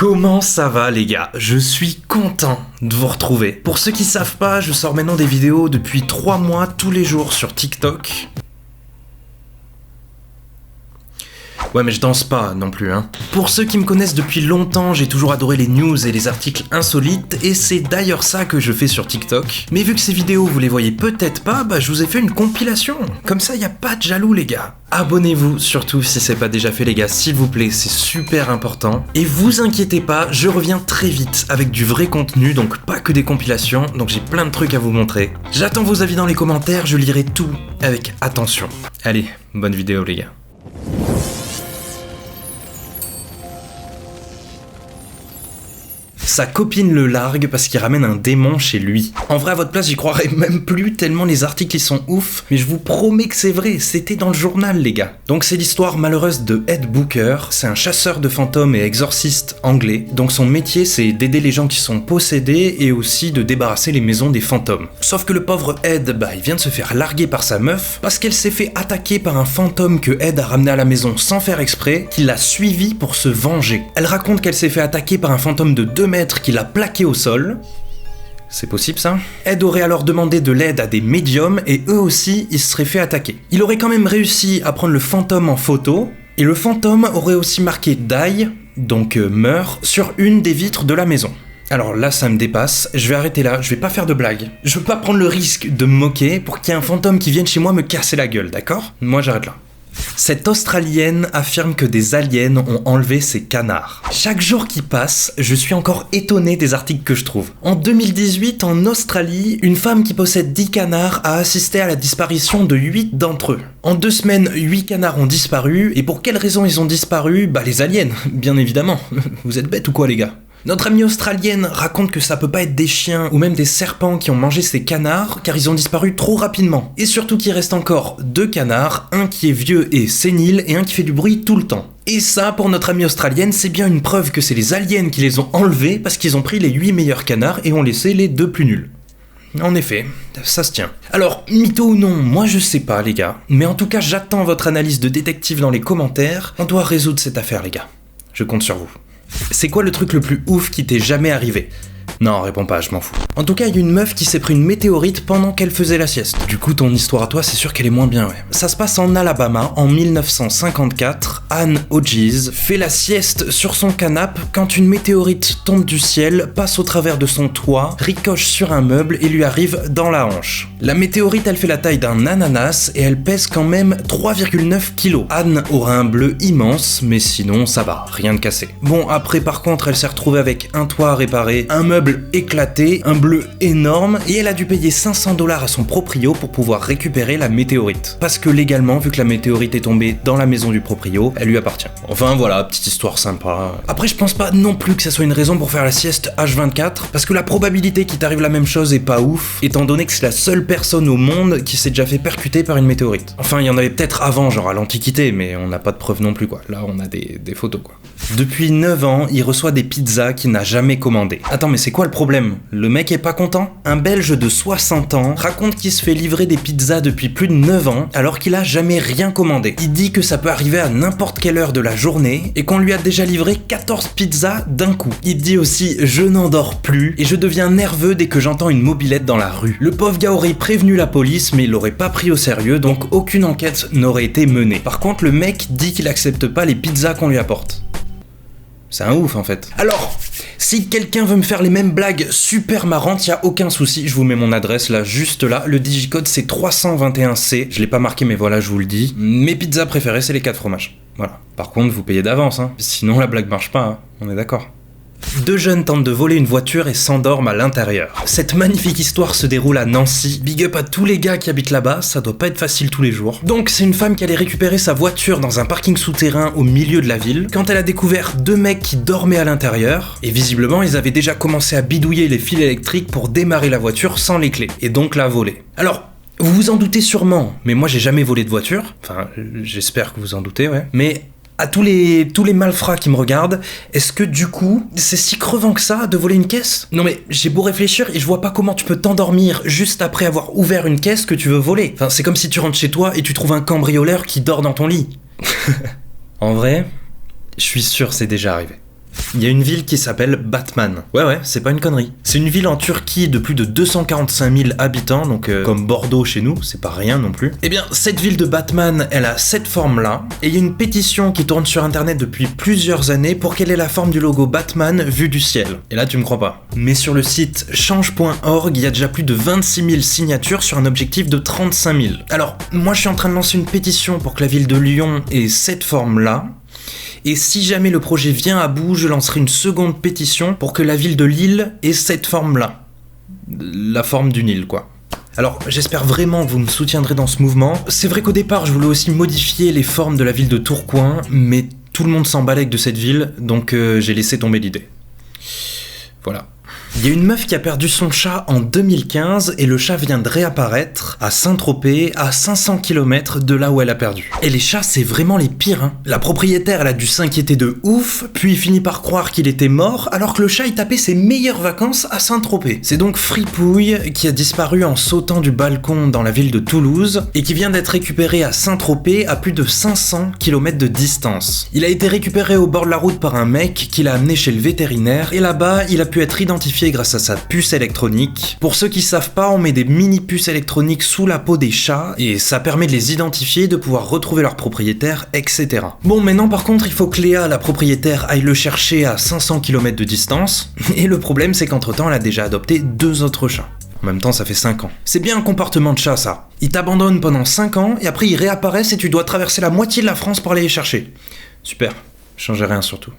Comment ça va les gars? Je suis content de vous retrouver. Pour ceux qui savent pas, je sors maintenant des vidéos depuis 3 mois tous les jours sur TikTok. Ouais mais je danse pas non plus hein. Pour ceux qui me connaissent depuis longtemps, j'ai toujours adoré les news et les articles insolites et c'est d'ailleurs ça que je fais sur TikTok. Mais vu que ces vidéos vous les voyez peut-être pas, je vous ai fait une compilation. Comme ça y a pas de jaloux les gars. Abonnez-vous surtout si c'est pas déjà fait les gars, s'il vous plaît, c'est super important. Et vous inquiétez pas, je reviens très vite avec du vrai contenu, donc pas que des compilations, donc j'ai plein de trucs à vous montrer. J'attends vos avis dans les commentaires, je lirai tout avec attention. Allez, bonne vidéo les gars. Sa copine le largue parce qu'il ramène un démon chez lui. En vrai, à votre place, j'y croirais même plus tellement les articles ils sont ouf, mais je vous promets que c'est vrai, c'était dans le journal les gars. Donc c'est l'histoire malheureuse de Ed Booker, c'est un chasseur de fantômes et exorciste anglais, donc son métier c'est d'aider les gens qui sont possédés et aussi de débarrasser les maisons des fantômes. Sauf que le pauvre Ed, il vient de se faire larguer par sa meuf parce qu'elle s'est fait attaquer par un fantôme que Ed a ramené à la maison sans faire exprès, qui l'a suivi pour se venger. Elle raconte qu'elle s'est fait attaquer par un fantôme de 2 mètres qui l'a plaqué au sol. C'est possible ça? Ed aurait alors demandé de l'aide à des médiums et eux aussi ils se seraient fait attaquer. Il aurait quand même réussi à prendre le fantôme en photo et le fantôme aurait aussi marqué Die, donc meurt, sur une des vitres de la maison. Alors là ça me dépasse, je vais arrêter là, je vais pas faire de blagues. Je veux pas prendre le risque de me moquer pour qu'il y ait un fantôme qui vienne chez moi me casser la gueule, d'accord? Moi j'arrête là. Cette Australienne affirme que des aliens ont enlevé ses canards. Chaque jour qui passe, je suis encore étonné des articles que je trouve. En 2018, en Australie, une femme qui possède 10 canards a assisté à la disparition de 8 d'entre eux. En 2 semaines, 8 canards ont disparu, et pour quelles raisons ils ont disparu? Les aliens, bien évidemment. Vous êtes bêtes ou quoi les gars? Notre amie australienne raconte que ça peut pas être des chiens ou même des serpents qui ont mangé ces canards car ils ont disparu trop rapidement. Et surtout qu'il reste encore 2 canards, un qui est vieux et sénile et un qui fait du bruit tout le temps. Et ça, pour notre amie australienne, c'est bien une preuve que c'est les aliens qui les ont enlevés parce qu'ils ont pris les 8 meilleurs canards et ont laissé les 2 plus nuls. En effet, ça se tient. Alors, mytho ou non, moi je sais pas les gars, mais en tout cas j'attends votre analyse de détective dans les commentaires. On doit résoudre cette affaire les gars. Je compte sur vous. C'est quoi le truc le plus ouf qui t'est jamais arrivé? Non, réponds pas, je m'en fous. En tout cas, il y a une meuf qui s'est pris une météorite pendant qu'elle faisait la sieste. Du coup, ton histoire à toi, c'est sûr qu'elle est moins bien, ouais. Ça se passe en Alabama, en 1954. Anne Hodges fait la sieste sur son canapé quand une météorite tombe du ciel, passe au travers de son toit, ricoche sur un meuble et lui arrive dans la hanche. La météorite, elle fait la taille d'un ananas et elle pèse quand même 3,9 kg. Anne aura un bleu immense, mais sinon, ça va, rien de cassé. Bon, après, par contre, elle s'est retrouvée avec un toit à réparer, un meuble éclaté, un bleu énorme, et elle a dû payer 500 $ à son proprio pour pouvoir récupérer la météorite. Parce que légalement, vu que la météorite est tombée dans la maison du proprio, elle lui appartient. Enfin voilà, petite histoire sympa. Après, je pense pas non plus que ça soit une raison pour faire la sieste H24, parce que la probabilité qu'il t'arrive la même chose est pas ouf, étant donné que c'est la seule personne au monde qui s'est déjà fait percuter par une météorite. Enfin, il y en avait peut-être avant, genre à l'Antiquité, mais on n'a pas de preuves non plus quoi. Là, on a des photos quoi. Depuis 9 ans, il reçoit des pizzas qu'il n'a jamais commandées. Attends, mais c'est quoi le problème? Le mec est pas content? Un Belge de 60 ans raconte qu'il se fait livrer des pizzas depuis plus de 9 ans alors qu'il a jamais rien commandé. Il dit que ça peut arriver à n'importe quelle heure de la journée et qu'on lui a déjà livré 14 pizzas d'un coup. Il dit aussi « Je n'endors plus et je deviens nerveux dès que j'entends une mobilette dans la rue ». Le pauvre gars aurait prévenu la police mais il l'aurait pas pris au sérieux donc aucune enquête n'aurait été menée. Par contre le mec dit qu'il accepte pas les pizzas qu'on lui apporte. C'est un ouf en fait. Alors, si quelqu'un veut me faire les mêmes blagues super marrantes, y a aucun souci, je vous mets mon adresse là, juste là. Le digicode c'est 321C, je l'ai pas marqué mais voilà, je vous le dis. Mes pizzas préférées c'est les 4 fromages. Voilà. Par contre, vous payez d'avance, hein. Sinon la blague marche pas, hein. On est d'accord. 2 jeunes tentent de voler une voiture et s'endorment à l'intérieur. Cette magnifique histoire se déroule à Nancy. Big up à tous les gars qui habitent là-bas, ça doit pas être facile tous les jours. Donc c'est une femme qui allait récupérer sa voiture dans un parking souterrain au milieu de la ville, quand elle a découvert 2 mecs qui dormaient à l'intérieur, et visiblement ils avaient déjà commencé à bidouiller les fils électriques pour démarrer la voiture sans les clés, et donc la voler. Alors, vous vous en doutez sûrement, mais moi j'ai jamais volé de voiture, enfin j'espère que vous en doutez, ouais, mais... À tous les malfrats qui me regardent, est-ce que du coup, c'est si crevant que ça de voler une caisse? Non mais j'ai beau réfléchir et je vois pas comment tu peux t'endormir juste après avoir ouvert une caisse que tu veux voler. Enfin, c'est comme si tu rentres chez toi et tu trouves un cambrioleur qui dort dans ton lit. En vrai, je suis sûr c'est déjà arrivé. Il y a une ville qui s'appelle Batman. Ouais, c'est pas une connerie. C'est une ville en Turquie de plus de 245 000 habitants, donc comme Bordeaux chez nous, c'est pas rien non plus. Eh bien, cette ville de Batman, elle a cette forme-là, et il y a une pétition qui tourne sur internet depuis plusieurs années pour qu'elle ait la forme du logo Batman vu du ciel. Et là, tu me crois pas. Mais sur le site change.org, il y a déjà plus de 26 000 signatures sur un objectif de 35 000. Alors, moi je suis en train de lancer une pétition pour que la ville de Lyon ait cette forme-là. Et si jamais le projet vient à bout, je lancerai une seconde pétition pour que la ville de Lille ait cette forme-là. La forme d'une île, quoi. Alors, j'espère vraiment que vous me soutiendrez dans ce mouvement. C'est vrai qu'au départ, je voulais aussi modifier les formes de la ville de Tourcoing, mais tout le monde s'en balèque de cette ville, donc j'ai laissé tomber l'idée. Voilà. Il y a une meuf qui a perdu son chat en 2015 et le chat vient de réapparaître à Saint-Tropez, à 500 km de là où elle a perdu. Et les chats, c'est vraiment les pires, hein. La propriétaire, elle a dû s'inquiéter de ouf, puis finit par croire qu'il était mort, alors que le chat, il tapait ses meilleures vacances à Saint-Tropez. C'est donc Fripouille qui a disparu en sautant du balcon dans la ville de Toulouse et qui vient d'être récupéré à Saint-Tropez à plus de 500 km de distance. Il a été récupéré au bord de la route par un mec qui l'a amené chez le vétérinaire et là-bas, il a pu être identifié grâce à sa puce électronique. Pour ceux qui savent pas, on met des mini puces électroniques sous la peau des chats et ça permet de les identifier, de pouvoir retrouver leur propriétaire, etc. Bon, maintenant par contre, il faut que Léa, la propriétaire, aille le chercher à 500 km de distance. Et le problème, c'est qu'entre-temps, elle a déjà adopté 2 autres chats. En même temps, ça fait 5 ans. C'est bien un comportement de chat, ça. Ils t'abandonnent pendant 5 ans et après ils réapparaissent et tu dois traverser la moitié de la France pour aller les chercher. Super. Changeais rien surtout.